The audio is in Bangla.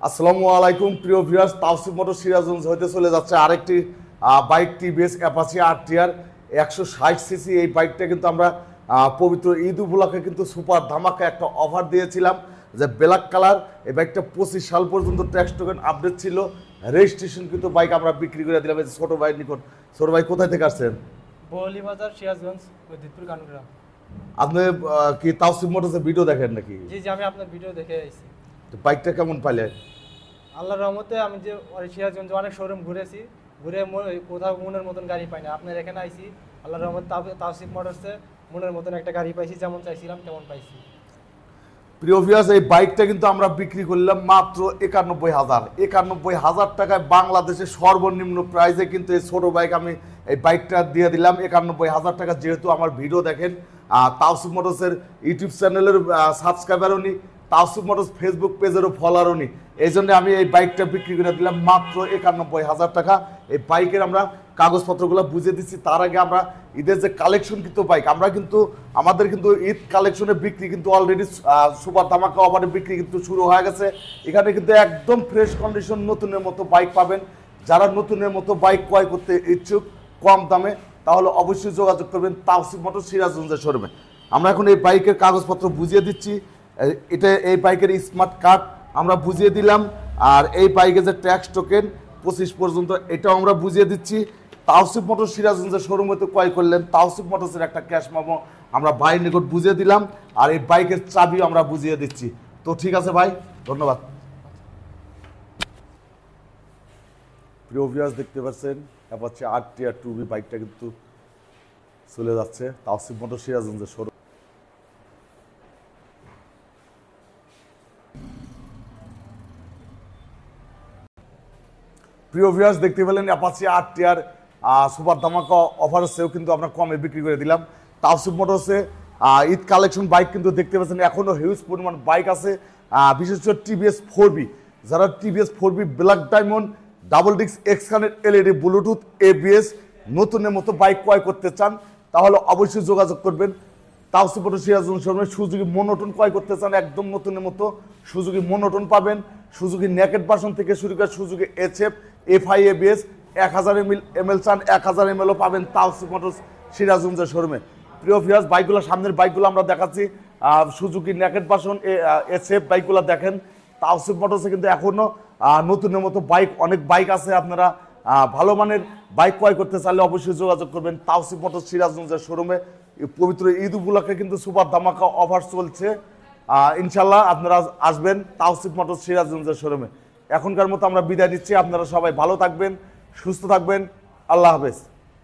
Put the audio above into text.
আসসালামু আলাইকুম প্রিয় ভিউয়ার্স, তাওসিফ মোটর সিরাজগঞ্জ হইতে চলে যাচ্ছে আরেকটি bike TVS Apache RTR 160 CC. এই বাইকটা কিন্তু আমরা পবিত্র ঈদ উপলক্ষে কিন্তু সুপার ধামাকা একটা অফার দিয়েছিলাম যে ব্ল্যাক কালার। এই বাইকটা 25 সাল পর্যন্ত ট্যাক্স টোকেন আপডেট ছিল, রেজিস্ট্রেশন কিন্তু বাইক আমরা বিক্রি করে দিলাম। ছোট ভাইয়ের নিকট। ছোট ভাই কোথায় থেকে আসছেন? বহলি বাজার, সিরাজগঞ্জ, দিতপুর কানুগ্রাম। আপনি কি তাওসিফ মোটরসের ভিডিও দেখেন নাকি? জি, আমি আপনার ভিডিও দেখে আইছি। বাইকটা কেমন পাইলেন? আল্লাহর রহমতে আমি যে সিরাজগঞ্জ অনেক শোরুম ঘুরে কোথাও মনের মতন গাড়ি পাই না। আপনার এখানে আইছি, আল্লাহর রহমতে তাওসিফ মোটরসে মনের মতন একটা গাড়ি পাইছি, যেমন চাইছিলাম তেমন পাইছি। প্রিয় ভিউয়ার্স, এই বাইকটা কিন্তু আমরা বিক্রি করলাম মাত্র 91,000 টাকায়। বাংলাদেশের সর্বনিম্ন প্রাইসে কিন্তু এই ছোট বাইক আমি এই বাইকটা দিয়ে দিলাম 91,000 টাকা। যেহেতু আমার ভিডিও দেখেন, তাওসিফ মোটরসের ইউটিউব চ্যানেলের সাবস্ক্রাইবারও নি, তাওসিফ মোটরস ফেসবুক পেজেরও ফলোয়ারও নি, এই জন্য আমি এই বাইকটা বিক্রি করে দিলাম মাত্র 91,000 টাকা। এই বাইকের আমরা কাগজপত্রগুলো বুঝিয়ে দিচ্ছি। তার আগে আমরা ঈদের যে কালেকশন কিন্তু বাইক আমরা কিন্তু আমাদের কিন্তু ঈদ কালেকশনের বিক্রি কিন্তু অলরেডি সুপার ধামাকা অফারে বিক্রি কিন্তু শুরু হয়ে গেছে। এখানে কিন্তু একদম ফ্রেশ কন্ডিশন নতুনের মতো বাইক পাবেন। যারা নতুনের মতো বাইক ক্রয় করতে ইচ্ছুক কম দামে, তাহলে অবশ্যই যোগাযোগ করবেন তাওসিফ মোটর সিরাজগঞ্জের শোরুমে। আমরা এখন এই বাইকের কাগজপত্র বুঝিয়ে দিচ্ছি। এটা এই বাইকের স্মার্ট কার্ড আমরা বুঝিয়ে দিলাম, আর এই বাইকের যে ট্যাক্স টোকেন 25 পর্যন্ত এটাও আমরা বুঝিয়ে দিচ্ছি। তাওসিফ মোটর সিরাজগঞ্জের শোরুমে তো ক্রয় করলেন, তাওসিফ মোটরসের একটা ক্যাশ মেমো আমরা ভাইয়ের নিকট বুঝিয়ে দিলাম, আর এই বাইকের চাবিও আমরা বুঝিয়ে দিচ্ছি। তো ঠিক আছে ভাই, ধন্যবাদ। প্রিয় ভিউয়ার্স, দেখতে পাচ্ছেন অ্যাপাচি RTR 2B বাইকটা কিন্তু চলে যাচ্ছে তাওসিফ মোটর সিরাজগঞ্জের শোরুম। প্রিয় ভিউয়ার্স, দেখতে পেলেন অ্যাপাচি RTR সুপার ধামাকা অফার সেও কিন্তু আমরা কমে বিক্রি করে দিলাম। তাওসিফ মোটরসে ঈদ কালেকশন বাইক কিন্তু দেখতে পাচ্ছেন এখনও হিউজ পরিমাণ বাইক আছে, বিশেষ করে TVS 4B। যারা TVS 4B black diamond double disc X Connect LED Bluetooth ABS নতুনের মতো বাইক ক্রয় করতে চান, তাহলে অবশ্যই যোগাযোগ করবেন তাওসিফ মোটর সিরাজগঞ্জ শোরুমে। সুজুকি মোনোটন ক্রয় করতে চান, একদম নতুনের মতো সুজুকি মোনোটন পাবেন। সুজুকি নেকেট ভার্সন থেকে শুরু করে Suzuki HF FI ABS 1000 ml চান 1000 ml পাবেন তাওসিফ মোটর সিরাজগঞ্জের শোরুমে। প্রিয় ভিউয়ার্স, বাইকগুলো সামনের বাইকগুলো আমরা দেখাচ্ছি। সুজুকি নেকেট ভার্সন HF বাইকগুলো দেখেন। তাওসিফ মোটরসে কিন্তু এখনও নতুনের মতো বাইক অনেক বাইক আছে। আপনারা ভালো মানের বাইক ক্রয় করতে চাইলে অবশ্যই যোগাযোগ করবেন তাওসিফ মোটর সিরাজগঞ্জের শোরুমে। পবিত্র ঈদ উপলক্ষে কিন্তু সুপার ধামাকা অফার চলছে। ইনশাল্লাহ আপনারা আসবেন তাওসিফ মোটর সিরাজগঞ্জের শোরুমে। এখনকার মতো আমরা বিদায় নিচ্ছি। আপনারা সবাই ভালো থাকবেন, সুস্থ থাকবেন। আল্লাহ হাফেজ।